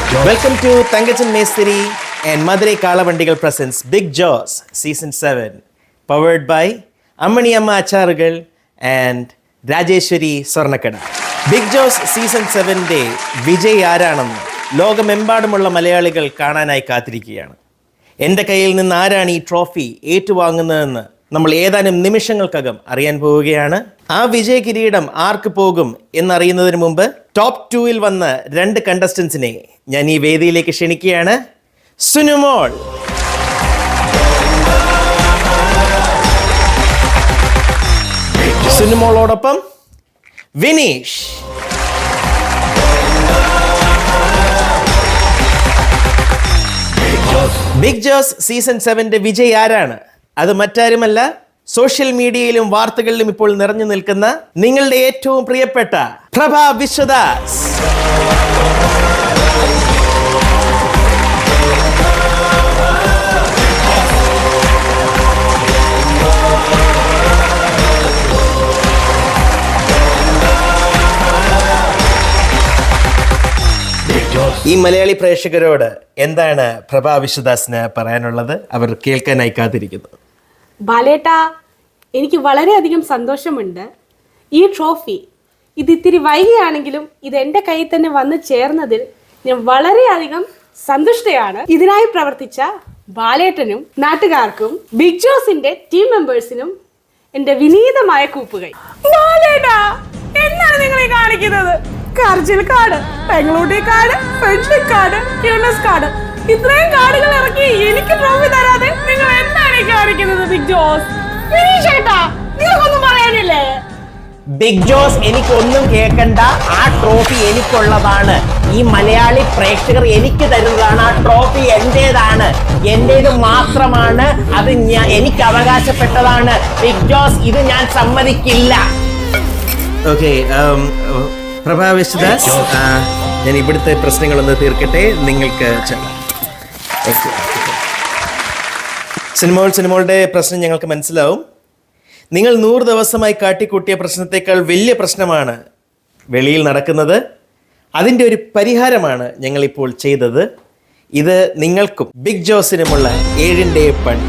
Welcome to Thangachan Mesthiri and Madurai Kalavandigal presents Big Jaws Season 7, powered by Ammani Amma Acharugal and Rajeshwari Swarnakada. Bigg Boss season 7ന്റെ വിജയ് ആരാണെന്ന് ലോകമെമ്പാടുമുള്ള മലയാളികൾ കാണാനായി കാത്തിരിക്കുകയാണ്. എൻ്റെ കയ്യിൽ നിന്ന് ആരാണ് ഈ ട്രോഫി ഏറ്റുവാങ്ങുന്നതെന്ന് നമ്മൾ ഏതാനും നിമിഷങ്ങൾക്കകം അറിയാൻ പോവുകയാണ്. ആ വിജയ കിരീടം ആർക്ക് പോകും എന്നറിയുന്നതിന് മുമ്പ് ടോപ്പ് 2-ൽ വന്ന 2 കണ്ടസ്റ്റൻസിനെ ഞാൻ ഈ വേദിയിലേക്ക് ക്ഷണിക്കുകയാണ്. Sunumol, സുനുമോളോടൊപ്പം Vineesh, big Boss season 7ന്റെ വിജയ് ആരാണ്? അത് മറ്റാരുമല്ല, സോഷ്യൽ മീഡിയയിലും വാർത്തകളിലും ഇപ്പോൾ നിറഞ്ഞു നിൽക്കുന്ന നിങ്ങളുടെ ഏറ്റവും പ്രിയപ്പെട്ട പ്രഭ വിശ്വദാസ്. ഈ മലയാളി പ്രേക്ഷകരോട് എന്താണ് പ്രഭാ വിശ്വദാസിന് പറയാനുള്ളത്? അവർ കേൾക്കാനായി കാത്തിരിക്കുന്നു. ബാലേട്ടാ, എനിക്ക് വളരെയധികം സന്തോഷമുണ്ട്. ഈ ട്രോഫി ഇത് ഇത്തിരി വൈകിയാണെങ്കിലും ഇത് എൻ്റെ കയ്യിൽ തന്നെ വന്ന് ചേർന്നതിൽ ഞാൻ വളരെയധികം സന്തുഷ്ടയാണ്. ഇതിനായി പ്രവർത്തിച്ച ബാലേട്ടനും നാട്ടുകാർക്കും ബിഗ് ജോസിന്റെ ടീം മെമ്പേഴ്സിനും എൻ്റെ വിനീതമായ കൂപ്പുകൈ. ബാലേട്ടാ, എന്താണ് നിങ്ങൾ ഈ കാണിക്കുന്നത്? കർജിൽ കാർഡ്, പെങ്ങളൂട്ടി കാർഡ്, ഫ്രണ്ട്ഷിപ്പ് കാർഡ്, ക്യൂണസ് കാർഡ്, ഇത്രയും കാർഡുകൾ ഇറക്കി എനിക്ക് ട്രോഫി തരാതെ നിങ്ങൾ എന്താണ് ഈ കാണിക്കുന്നത്? ബിഗ് ജോസ്, നിങ്ങൾക്കൊന്നും പറയാനില്ലേ? ബിഗ് ജോസ്, എനിക്കൊന്നും കേൾക്കണ്ട. ആ ട്രോഫി എനിക്കുള്ളതാണ്. ഈ മലയാളി പ്രേക്ഷകർ എനിക്ക് തരുന്നതാണ്. ആ ട്രോഫി എന്റേതാണ്, എന്റേത് മാത്രമാണ്. അത് എനിക്ക് അവകാശപ്പെട്ടതാണ്. ബിഗ് ജോസ്, ഇത് ഞാൻ സമ്മതിക്കില്ല. ഓക്കെ, പ്രഭാ വിശ്വദാസ്, ഞാൻ ഇവിടുത്തെ പ്രശ്നങ്ങളൊന്ന് തീർക്കട്ടെ. നിങ്ങൾക്ക് സിനിമകളുടെ പ്രശ്നം ഞങ്ങൾക്ക് മനസ്സിലാവും. നിങ്ങൾ 100 ദിവസമായി കാട്ടിക്കൂട്ടിയ പ്രശ്നത്തെക്കാൾ വലിയ പ്രശ്നമാണ് വെളിയിൽ നടക്കുന്നത്. അതിൻ്റെ ഒരു പരിഹാരമാണ് ഞങ്ങളിപ്പോൾ ചെയ്തത്. ഇത് നിങ്ങൾക്കും ബിഗ് ജോസിനുമുള്ള 7ന്റെ പണി.